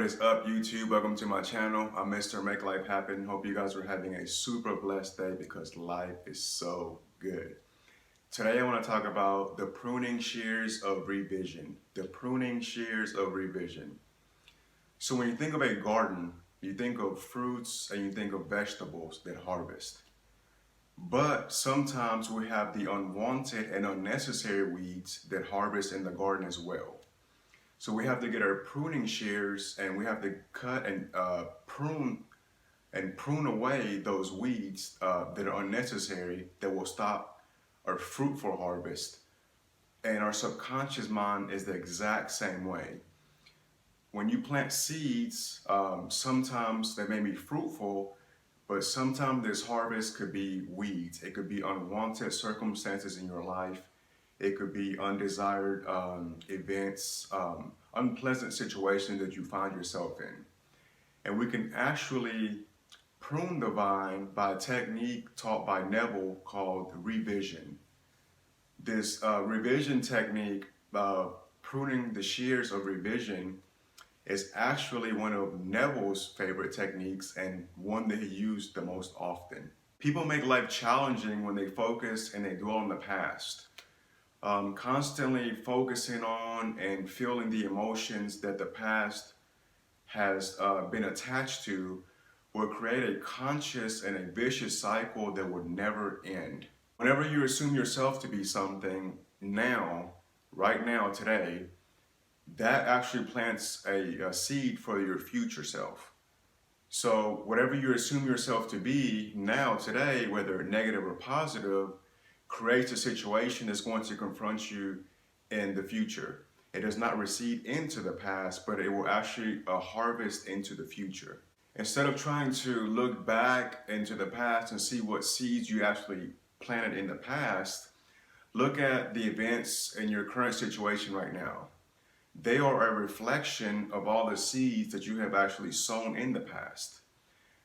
What is up, YouTube? Welcome to my channel. I'm Mr. Make Life Happen. Hope you guys are having a super blessed day because life is so good. Today I want to talk about the pruning shears of revision. The pruning shears of revision. So when you think of a garden, you think of fruits and you think of vegetables that harvest. But sometimes we have the unwanted and unnecessary weeds that harvest in the garden as well. So we have to get our pruning shears and we have to cut and prune away those weeds that are unnecessary that will stop our fruitful harvest. And our subconscious mind is the exact same way. When you plant seeds, sometimes they may be fruitful, but sometimes this harvest could be weeds. It could be unwanted circumstances in your life. It could be undesired events, unpleasant situations that you find yourself in. And we can actually prune the vine by a technique taught by Neville called revision. This revision technique, pruning the shears of revision, is actually one of Neville's favorite techniques and one that he used the most often. People make life challenging when they focus and they dwell on the past. Constantly focusing on and feeling the emotions that the past has been attached to will create a conscious and a vicious cycle that would never end. Whenever you assume yourself to be something now, right now, today, that actually plants a seed for your future self. So whatever you assume yourself to be now, today, whether negative or positive, creates a situation that's going to confront you in the future. It does not recede into the past, but it will actually harvest into the future. Instead of trying to look back into the past and see what seeds you actually planted in the past, look at the events in your current situation right now. They are a reflection of all the seeds that you have actually sown in the past.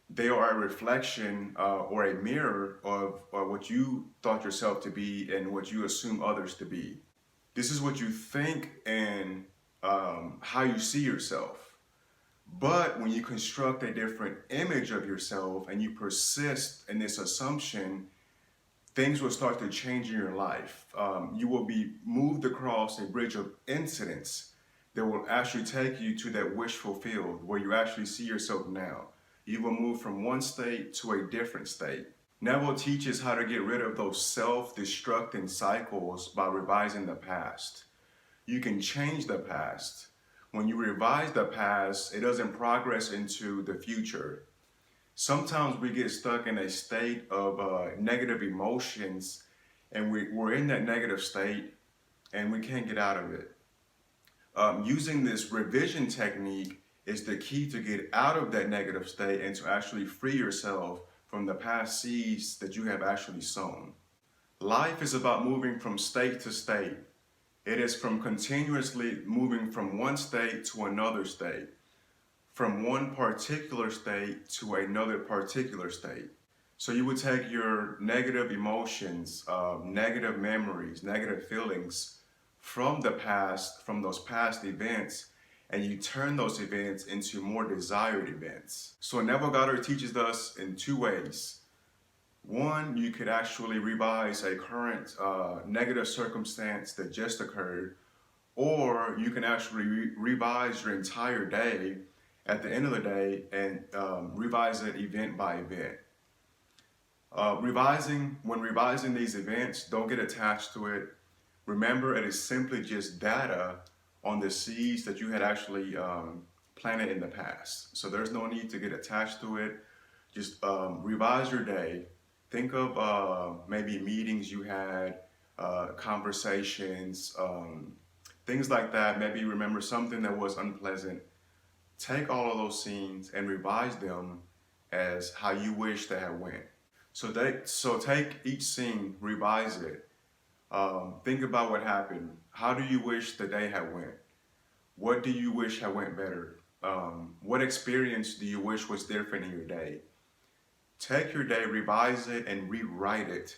They are a reflection or a mirror of what you thought yourself to be and what you assume others to be. This is what you think and how you see yourself. But when you construct a different image of yourself and you persist in this assumption, things will start to change in your life. You will be moved across a bridge of incidents that will actually take you to that wish fulfilled where you actually see yourself now. You will move from one state to a different state. Neville teaches how to get rid of those self-destructing cycles by revising the past. You can change the past. When you revise the past, it doesn't progress into the future. Sometimes we get stuck in a state of negative emotions and we're in that negative state and we can't get out of it. Using this revision technique is the key to get out of that negative state and to actually free yourself from the past seeds that you have actually sown. Life is about moving from state to state. It is from continuously moving from one state to another state, from one particular state to another particular state. So you would take your negative emotions, negative memories, negative feelings from the past, from those past events, and you turn those events into more desired events. So Neville Goddard teaches us in two ways. One, you could actually revise a current negative circumstance that just occurred, or you can actually revise your entire day at the end of the day and revise it event by event. When revising these events, don't get attached to it. Remember, it is simply just data on the seeds that you had actually planted in the past. So there's no need to get attached to it. Just revise your day. Think of maybe meetings you had, conversations, things like that. Maybe remember something that was unpleasant. Take all of those scenes and revise them as how you wish they had went. So take each scene, revise it. Think about what happened. How do you wish the day had went? What do you wish had went better? What experience do you wish was different in your day? Take your day, revise it, and rewrite it.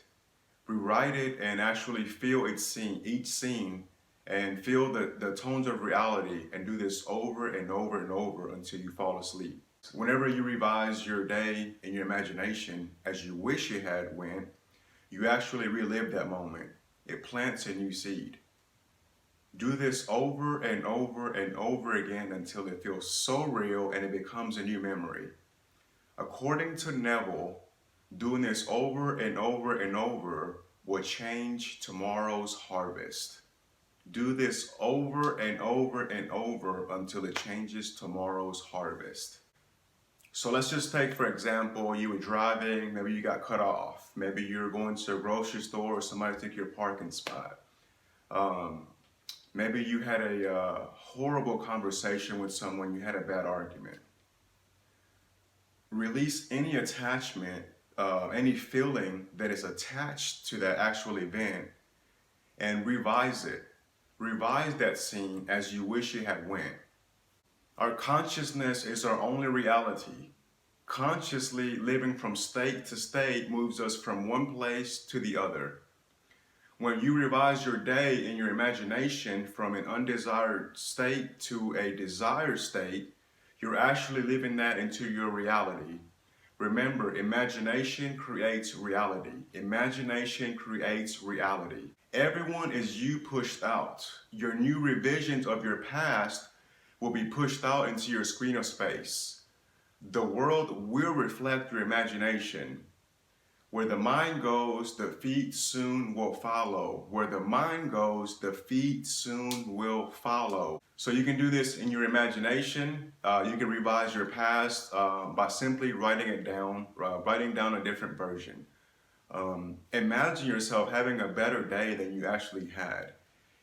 Rewrite it and actually feel each scene and feel the tones of reality and do this over and over and over until you fall asleep. Whenever you revise your day in your imagination as you wish it had went, you actually relive that moment. It plants a new seed. Do this over and over and over again until it feels so real and it becomes a new memory. According to Neville, doing this over and over and over will change tomorrow's harvest. Do this over and over and over until it changes tomorrow's harvest. So let's just take, for example, you were driving, maybe you got cut off. Maybe you're going to a grocery store or somebody took your parking spot. Maybe you had a horrible conversation with someone, you had a bad argument. Release any attachment, any feeling that is attached to that actual event and revise it. Revise that scene as you wish it had went. Our consciousness is our only reality. Consciously living from state to state moves us from one place to the other. When you revise your day in your imagination from an undesired state to a desired state, you're actually living that into your reality. Remember, imagination creates reality. Imagination creates reality. Everyone is you pushed out. Your new revisions of your past will be pushed out into your screen of space. The world will reflect your imagination. Where the mind goes, the feet soon will follow. Where the mind goes, the feet soon will follow. So you can do this in your imagination. You can revise your past by simply writing it down, writing down a different version. Imagine yourself having a better day than you actually had.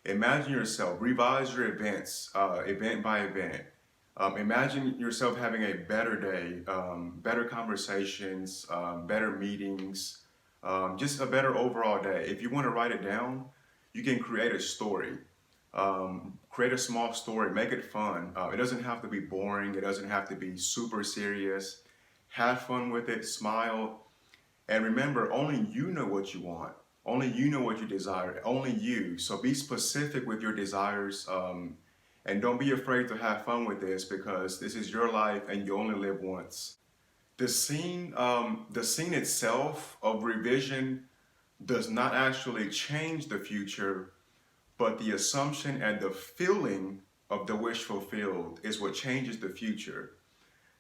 Imagine yourself, revise your events, event by event. Imagine yourself having a better day, better conversations, better meetings, just a better overall day. If you want to write it down, you can create a story. Create a small story, make it fun. It doesn't have to be boring. It doesn't have to be super serious. Have fun with it, smile. And remember, only you know what you want. Only you know what you desire. Only you. So be specific with your desires. And don't be afraid to have fun with this because this is your life and you only live once. The scene itself of revision does not actually change the future, but the assumption and the feeling of the wish fulfilled is what changes the future.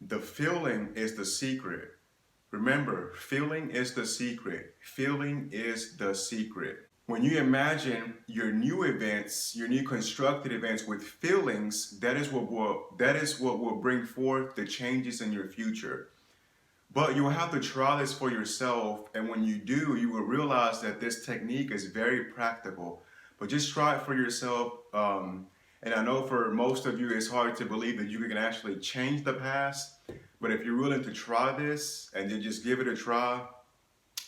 The feeling is the secret. Remember, feeling is the secret. Feeling is the secret. When you imagine your new events, your new constructed events with feelings, that is what will bring forth the changes in your future. But you will have to try this for yourself, and when you do, you will realize that this technique is very practical. But just try it for yourself. And I know for most of you, it's hard to believe that you can actually change the past. But if you're willing to try this and then just give it a try,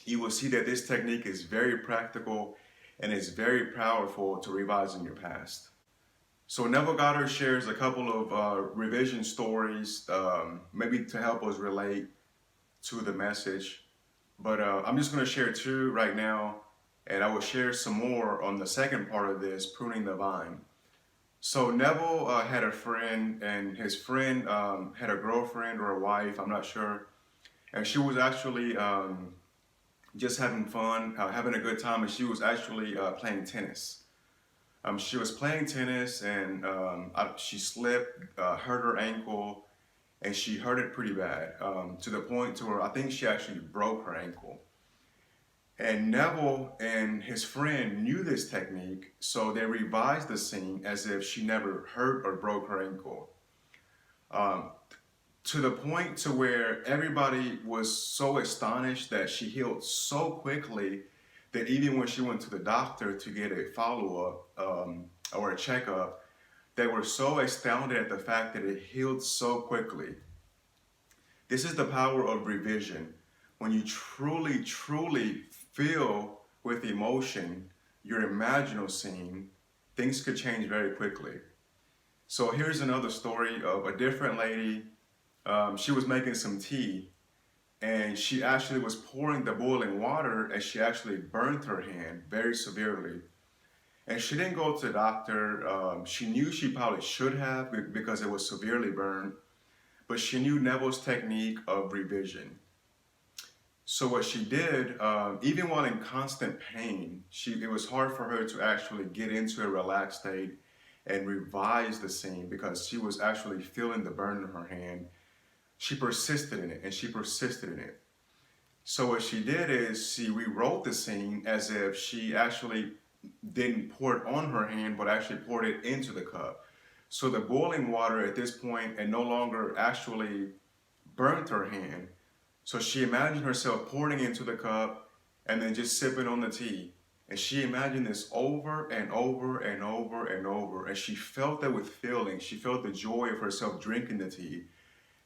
you will see that this technique is very practical and it's very powerful to revise in your past. So Neville Goddard shares a couple of revision stories, maybe to help us relate to the message. But I'm just going to share two right now, and I will share some more on the second part of this, pruning the vine. So Neville had a friend, and his friend had a girlfriend or a wife, I'm not sure. And she was actually just having fun, having a good time, and she was actually playing tennis. She was playing tennis, and she slipped, hurt her ankle, and she hurt it pretty bad, to the point to where I think she actually broke her ankle. And Neville and his friend knew this technique, so they revised the scene as if she never hurt or broke her ankle. To the point to where everybody was so astonished that she healed so quickly that even when she went to the doctor to get a follow-up or a checkup, they were so astounded at the fact that it healed so quickly. This is the power of revision. When you truly, truly feel with emotion your imaginal scene, things could change very quickly. So here's another story of a different lady. She was making some tea, and she actually was pouring the boiling water, and she actually burnt her hand very severely. And she didn't go to the doctor. She knew she probably should have because it was severely burned, but she knew Neville's technique of revision. So what she did, even while in constant pain, it was hard for her to actually get into a relaxed state and revise the scene because she was actually feeling the burn in her hand. She persisted in it and she persisted in it. So what she did is she rewrote the scene as if she actually didn't pour it on her hand, but actually poured it into the cup. So the boiling water at this point and no longer actually burnt her hand. So she imagined herself pouring into the cup and then just sipping on the tea. And she imagined this over and over and over and over. And she felt that with feeling. She felt the joy of herself drinking the tea.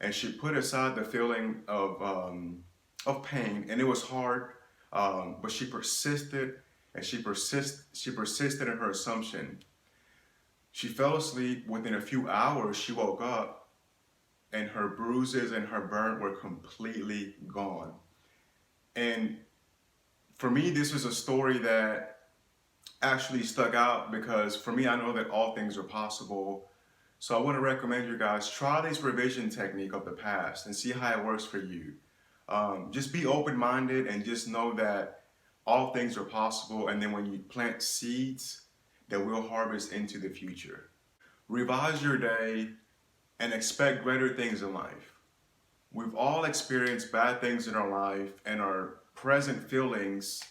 And she put aside the feeling of pain. And it was hard, but she persisted and she persisted in her assumption. She fell asleep. Within a few hours, she woke up and her bruises and her burn were completely gone. And for me, this was a story that actually stuck out because for me, I know that all things are possible. So I want to recommend you guys, try this revision technique of the past and see how it works for you. Just be open-minded and just know that all things are possible. And then when you plant seeds that will harvest into the future. Revise your day and expect greater things in life. We've all experienced bad things in our life, and our present feelings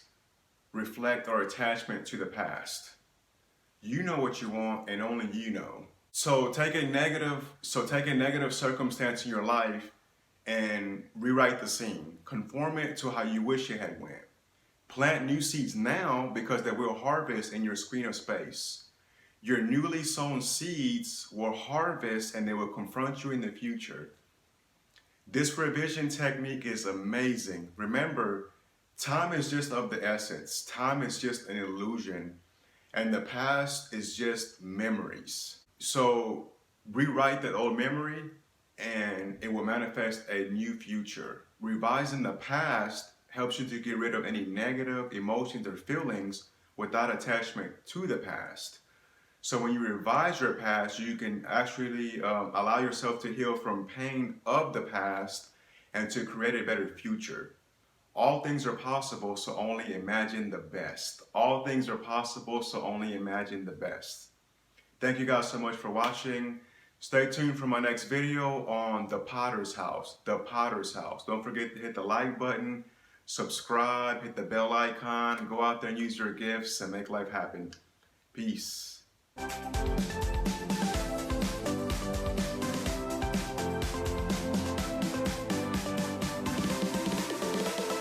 reflect our attachment to the past. You know what you want, and only you know. So take a negative circumstance in your life and rewrite the scene. Conform it to how you wish it had went. Plant new seeds now because they will harvest in your screen of space. Your newly sown seeds will harvest and they will confront you in the future. This revision technique is amazing. Remember, time is just of the essence. Time is just an illusion, and the past is just memories. So rewrite that old memory and it will manifest a new future. Revising the past helps you to get rid of any negative emotions or feelings without attachment to the past. So when you revise your past, you can actually allow yourself to heal from pain of the past and to create a better future. All things are possible, so only imagine the best. All things are possible, so only imagine the best. Thank you guys so much for watching. Stay tuned for my next video on the Potter's House. The Potter's House. Don't forget to hit the like button, subscribe, hit the bell icon, go out there and use your gifts and make life happen. Peace.